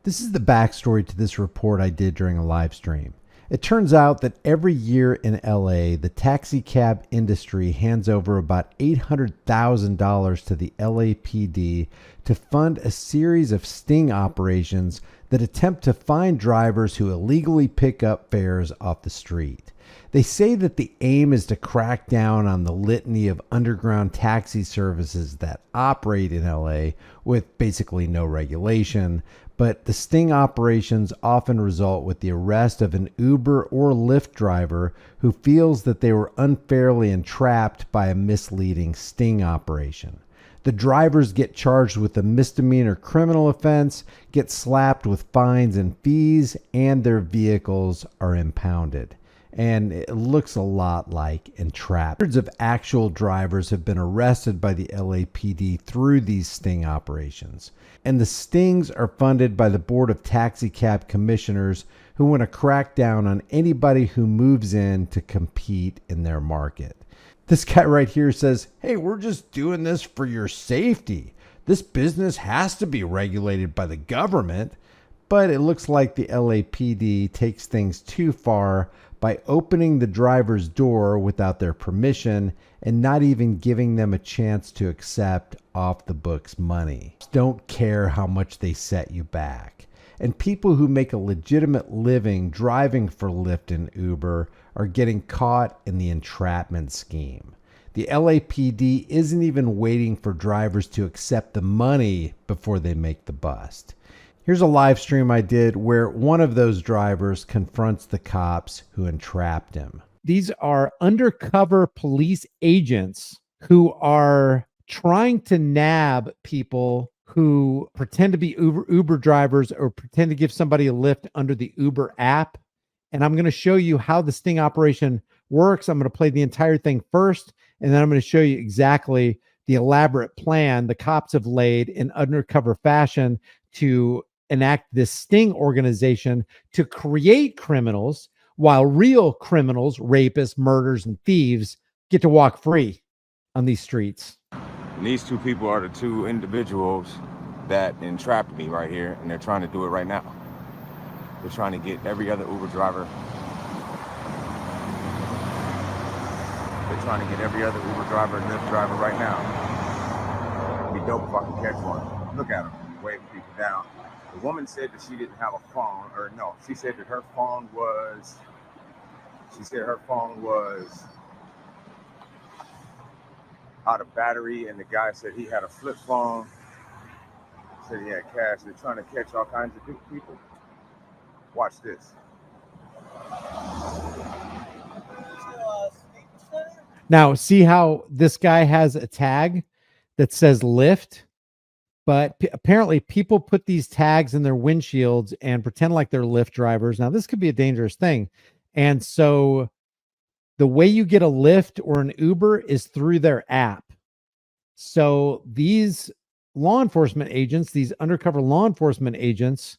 This is the backstory to this report I did during a live stream. It turns out that every year in LA, the taxi cab industry hands over about $800,000 to the LAPD to fund a series of sting operations that attempt to find drivers who illegally pick up fares off the street. They say that the aim is to crack down on the litany of underground taxi services that operate in LA with basically no regulation, but the sting operations often result with the arrest of an Uber or Lyft driver who feels that they were unfairly entrapped by a misleading sting operation. The drivers get charged with a misdemeanor criminal offense, get slapped with fines and fees, and their vehicles are impounded. And it looks a lot like Entrapment. Hundreds of actual drivers have been arrested by the LAPD through these sting operations. And the stings are funded by the Board of Taxi Cab Commissioners, who want to crack down on anybody who moves in to compete in their market. This guy right here says, hey, we're just doing this for your safety. This business has to be regulated by the government. But it looks like the LAPD takes things too far by opening the driver's door without their permission and not even giving them a chance to accept off the books money. Don't care how much they set you back. And people who make a legitimate living driving for Lyft and Uber are getting caught in the entrapment scheme. The LAPD isn't even waiting for drivers to accept the money before they make the bust. Here's a live stream I did where one of those drivers confronts the cops who entrapped him. These are undercover police agents who are trying to nab people who pretend to be Uber drivers or pretend to give somebody a lift under the Uber app. And I'm going to show you how the sting operation works. I'm going to play the entire thing first, and then I'm going to show you exactly the elaborate plan the cops have laid in undercover fashion to enact this sting organization to create criminals while real criminals, rapists, murderers, and thieves get to walk free on these streets. And these two people are the two individuals that entrapped me right here, and they're trying to do it right now. They're trying to get every other Uber driver. They're trying to get every other Uber driver and Lyft driver right now. It'd be dope if I can catch one. Look at them, waving people down. The woman said that she didn't have a phone, or no, she said that her phone was, out of battery, and the guy said he had a flip phone, said he had cash. They're trying to catch all kinds of people. Watch this. Now, see how this guy has a tag that says Lyft? But apparently people put these tags in their windshields and pretend like they're Lyft drivers. Now, this could be a dangerous thing. And so the way you get a Lyft or an Uber is through their app. So these law enforcement agents, these undercover law enforcement agents,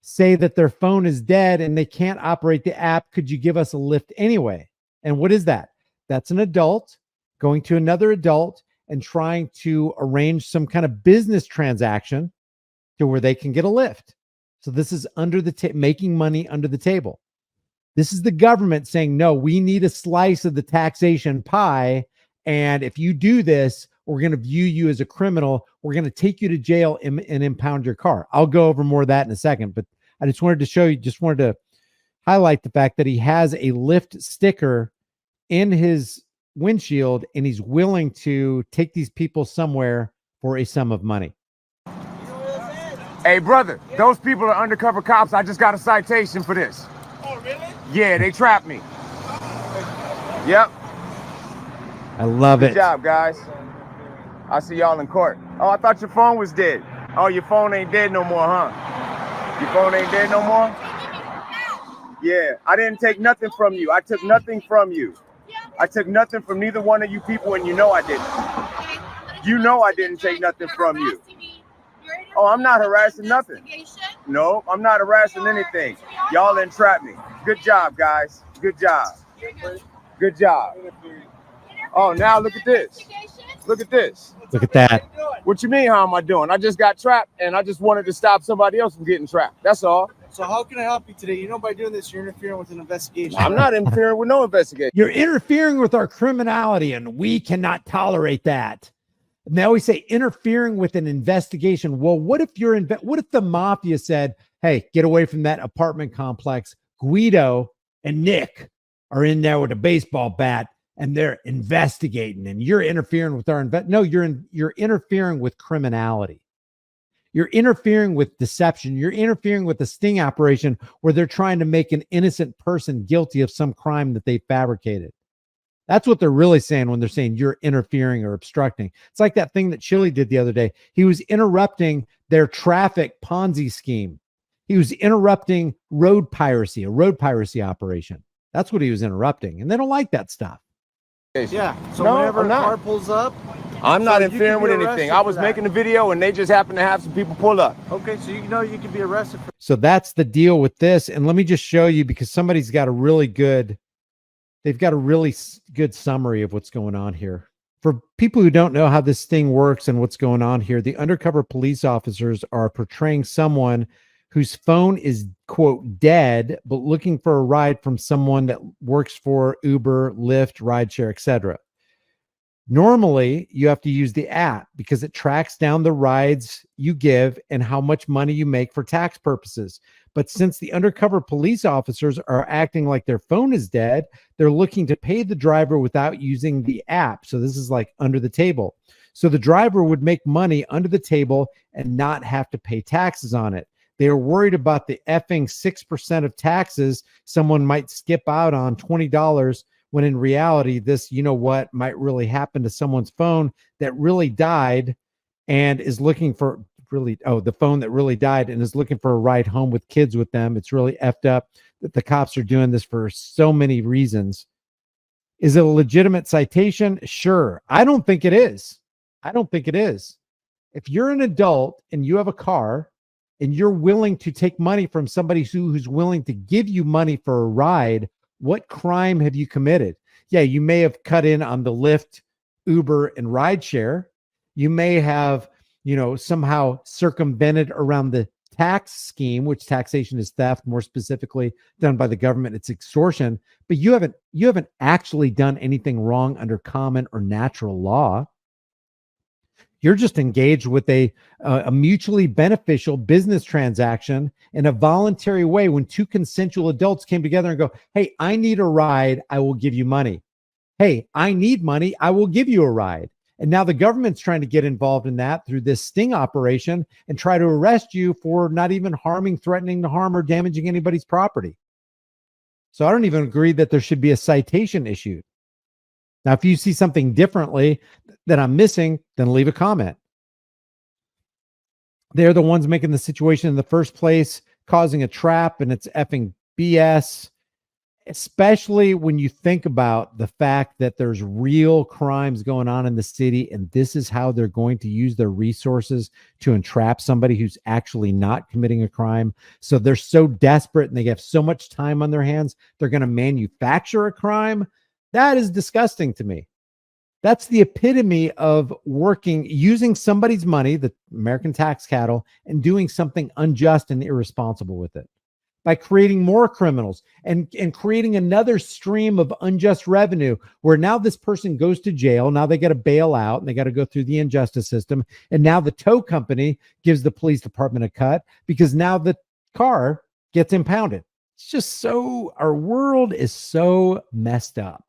say that their phone is dead and they can't operate the app. Could you give us a Lyft anyway? And what is that? That's an adult going to another adult and trying to arrange some kind of business transaction to where they can get a lift. So this is under the making money under the table. This is the government saying, no, we need a slice of the taxation pie. And if you do this, we're going to view you as a criminal. We're going to take you to jail and impound your car. I'll go over more of that in a second, but I just wanted to show you, just wanted to highlight the fact that he has a Lyft sticker in his windshield, and he's willing to take these people somewhere for a sum of money. Hey, brother, those people are undercover cops. I just got a citation for this. Oh, really? Yeah, they trapped me. Yep. I love it. Good job, guys. I'll see y'all in court. Oh, I thought your phone was dead. Oh, your phone ain't dead no more, huh? Your phone ain't dead no more? Yeah, I didn't take nothing from you. I took nothing from you. I took nothing from neither one of you people, and you know I didn't. You know I didn't take nothing from you. Oh, I'm not harassing nothing. No, I'm not harassing anything. Y'all entrapped me. Good job, guys. Good job. Good job. Oh, now look at this. Look at this. Look at that. What you mean, how am I doing? I just got trapped, and I just wanted to stop somebody else from getting trapped. That's all. So how can I help you today? You know, by doing this, you're interfering with an investigation. I'm not interfering with no investigation. You're interfering with our criminality, and we cannot tolerate that. And they always say interfering with an investigation. Well, what if what if the mafia said, hey, get away from that apartment complex. Guido and Nick are in there with a baseball bat and they're investigating, and you're interfering with our No, you're interfering with criminality. You're interfering with deception. You're interfering with the sting operation where they're trying to make an innocent person guilty of some crime that they fabricated. That's what they're really saying when they're saying you're interfering or obstructing. It's like that thing that Chili did the other day. He was interrupting their traffic Ponzi scheme. He was interrupting a road piracy operation. That's what he was interrupting. And they don't like that stuff. Yeah. So No, whenever I'm a not. car pulls up, I'm not So you interfering can with be anything. arrested I for was that. making a video, and they just happened to have some people pull up. okay, so you know you can be arrested for. So that's the deal with this. And let me just show you, because somebody's got a really good, they've got a really good summary of what's going on here. For people who don't know how this thing works and what's going on here, the undercover police officers are portraying someone whose phone is, quote, dead, but looking for a ride from someone that works for Uber, Lyft, rideshare, etc. Normally, you have to use the app because it tracks down the rides you give and how much money you make for tax purposes. But since the undercover police officers are acting like their phone is dead, they're looking to pay the driver without using the app. So this is like under the table. So the driver would make money under the table and not have to pay taxes on it. They are worried about the effing 6% of taxes someone might skip out on $20, when in reality, this, you know what, might really happen to someone's phone that really died and is looking for the phone that really died and is looking for a ride home with kids with them. It's really effed up that the cops are doing this for so many reasons. Is it a legitimate citation? Sure. I don't think it is. If you're an adult and you have a car and you're willing to take money from somebody who's willing to give you money for a ride, what crime have you committed? Yeah, you may have cut in on the Lyft, Uber, and rideshare. You may have, somehow circumvented around the tax scheme, which taxation is theft, more specifically done by the government. It's extortion, but you haven't actually done anything wrong under common or natural law. You're just engaged with a mutually beneficial business transaction in a voluntary way when two consensual adults came together and go, hey, I need a ride, I will give you money. Hey, I need money, I will give you a ride. And now the government's trying to get involved in that through this sting operation and try to arrest you for not even harming, threatening to harm, or damaging anybody's property. So I don't even agree that there should be a citation issued. Now, if you see something differently that I'm missing, then leave a comment. They're the ones making the situation in the first place, causing a trap, and it's effing BS, especially when you think about the fact that there's real crimes going on in the city, and this is how they're going to use their resources to entrap somebody who's actually not committing a crime. So they're so desperate and they have so much time on their hands, they're going to manufacture a crime. That is disgusting to me. That's the epitome of using somebody's money, the American tax cattle, and doing something unjust and irresponsible with it by creating more criminals and creating another stream of unjust revenue where now this person goes to jail. Now they got to bail out and they got to go through the injustice system. And now the tow company gives the police department a cut because now the car gets impounded. It's just our world is so messed up.